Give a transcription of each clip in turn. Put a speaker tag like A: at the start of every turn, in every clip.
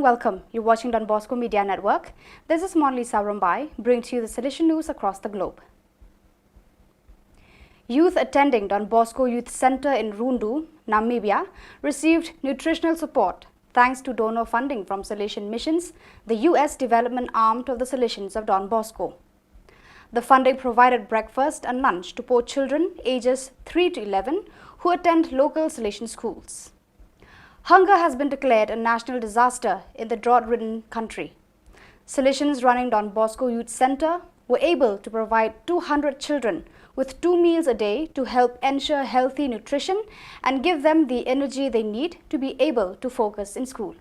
A: and welcome. You're watching Don Bosco Media Network. This is Monli Sarambai, bringing to you the Salesian news across the globe. Youth attending Don Bosco Youth Center in Rundu, Namibia, received nutritional support thanks to donor funding from Salesian Missions, the U.S. development arm of the Salesians of Don Bosco. The funding provided breakfast and lunch to poor children ages 3 to 11 who attend local Salesian schools. Hunger has been declared a national disaster in the drought-ridden country. Salesians running Don Bosco Youth Center were able to provide 200 children with 2 meals a day to help ensure healthy nutrition and give them the energy they need to be able to focus in school.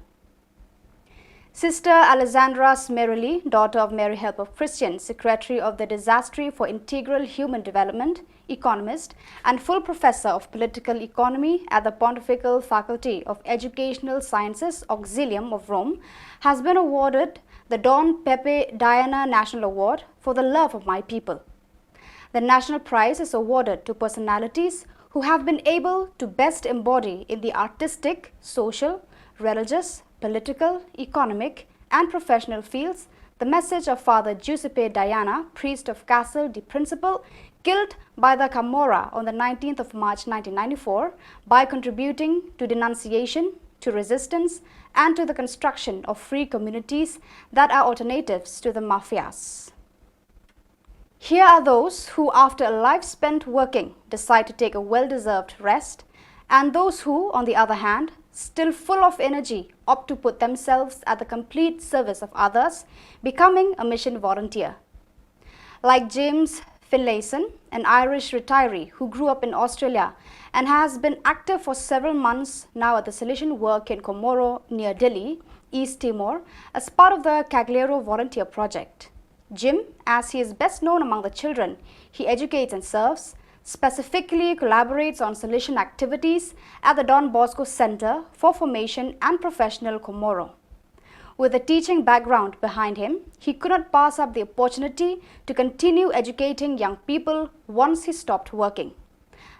A: Sister Alessandra Smerelli, daughter of Mary Help of Christians, Secretary of the Disastery for Integral Human Development, economist and full professor of political economy at the Pontifical Faculty of Educational Sciences Auxilium of Rome, has been awarded the Don Pepe Diana National Award for the love of my people. The national prize is awarded to personalities who have been able to best embody in the artistic, social, religious, political, economic and professional fields the message of Father Giuseppe Diana, priest of Castle di Principal, killed by the Camorra on the 19th of March 1994 by contributing to denunciation, to resistance and to the construction of free communities that are alternatives to the mafias. Here are those who, after a life spent working, decide to take a well-deserved rest, and those who, on the other hand, still full of energy, opt to put themselves at the complete service of others, becoming a mission volunteer. Like James Finlayson, an Irish retiree who grew up in Australia and has been active for several months now at the Salesian work in Comoro near Dili, East Timor, as part of the Cagliero Volunteer Project. Jim, as he is best known among the children he educates and serves, specifically collaborates on Salesian activities at the Don Bosco Center for Formation and Professional Comoro. With a teaching background behind him, he could not pass up the opportunity to continue educating young people once he stopped working.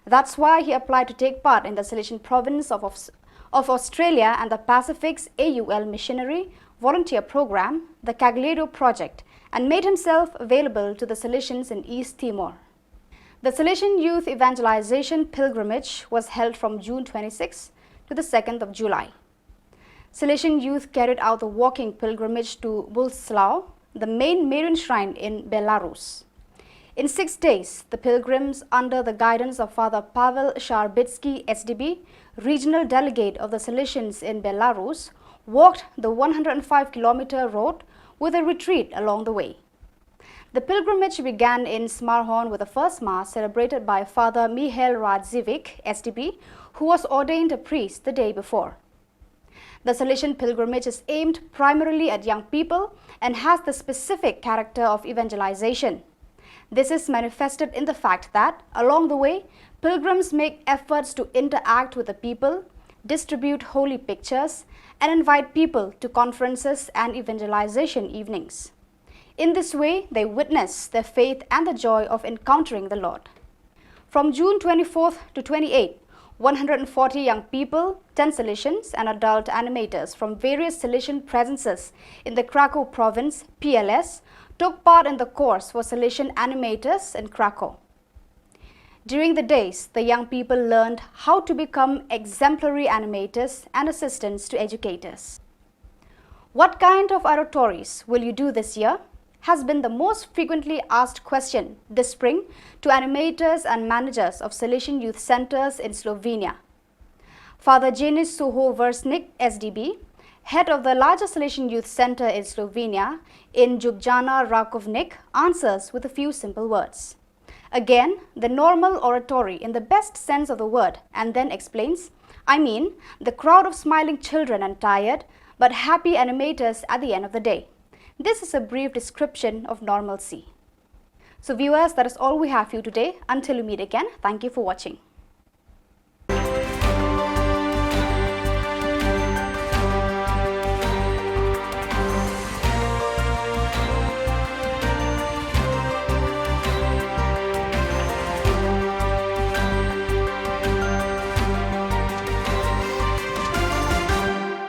A: That's why he applied to take part in the Salesian province of Australia and the Pacific's AUL missionary volunteer program, the Cagliero Project, and made himself available to the Salesians in East Timor. The Salesian Youth Evangelization Pilgrimage was held from June 26 to the 2nd of July. Salesian youth carried out the walking pilgrimage to Bulslaw, the main Marian shrine in Belarus. In 6 days, the pilgrims, under the guidance of Father Pavel Sharbitsky, SDB, regional delegate of the Salesians in Belarus, walked the 105-kilometer road with a retreat along the way. The pilgrimage began in Smarhorn with the first Mass celebrated by Father Mihail Radzivic, SDB, who was ordained a priest the day before. The Salesian pilgrimage is aimed primarily at young people and has the specific character of evangelization. This is manifested in the fact that, along the way, pilgrims make efforts to interact with the people, distribute holy pictures, and invite people to conferences and evangelization evenings. In this way, they witness their faith and the joy of encountering the Lord. From June 24th to 28th, 140 young people, 10 Salesians and adult animators from various Salesian presences in the Krakow province, PLS, took part in the course for Salesian animators in Krakow. During the days, the young people learned how to become exemplary animators and assistants to educators. What kind of oratories will you do this year? Has been the most frequently asked question this spring to animators and managers of Salesian youth centers in Slovenia. Father Janis Suho Versnik, SDB, head of the largest Salesian youth center in Slovenia in Ljubljana Rakovnik, answers with a few simple words. Again, the normal oratory in the best sense of the word, and then explains, I mean, the crowd of smiling children and tired but happy animators at the end of the day. This is a brief description of normalcy. So viewers, that is all we have for you today. Until we meet again, thank you for watching.